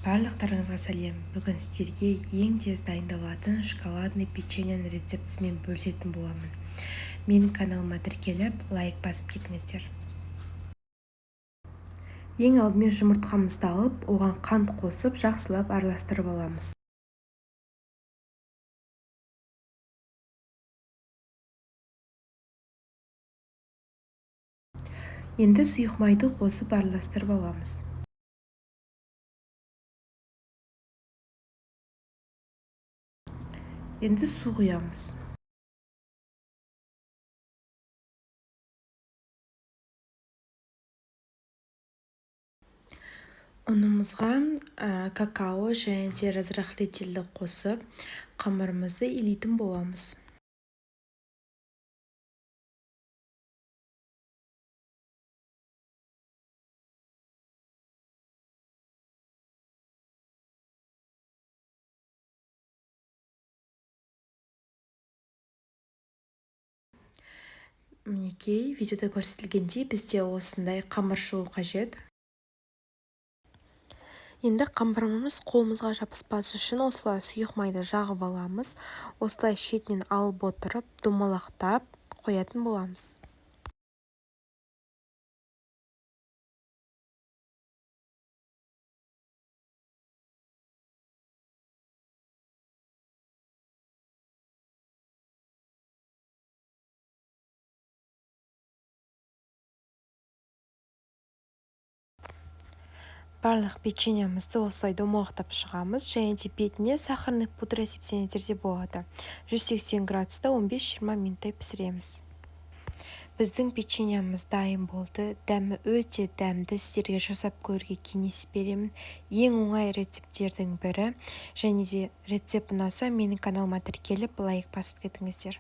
Барлықтарыңызға сәлем. Бүгін сіздерге ең тез дайындалатын шоколадный печеньенің рецептісімен бөлісетін боламын. Менің каналыма тіркеліп, лайк басып кетіңіздер. Ең алдымен жұмыртқамызды алып, оған қант қосып, жақсылап араластырып аламыз. Енді сұйық майды қосып араластырып аламыз. Енді су құямыз. Ұнымызға какао және де разрыхлительді қосып, қамырымызды илейтін боламыз. Мінекей, видеода көрсетілгендей бізде осындай қамыр шығу қажет. Енді қамырымыз қолымызға жабыспас үшін осылай сұйық майды жағып аламыз. Осылай шетінен алып отырып, домалақтап қоятын боламыз. Барлық печеньемізді осылай домалақтап шығамыз, және де бетіне сахарный пудра сепсеңіздер де болады. 180 градуста 15-20 минуттай пісіреміз. Біздің печеньеміз дайын болды. Дәмі өте дәмді, сіздерге жасап көруге кеңес беремін. Ең оңай рецепттердің бірі. Және де рецепт ұнаса, менің каналыма тіркеліп, лайк басып кетіңіздер.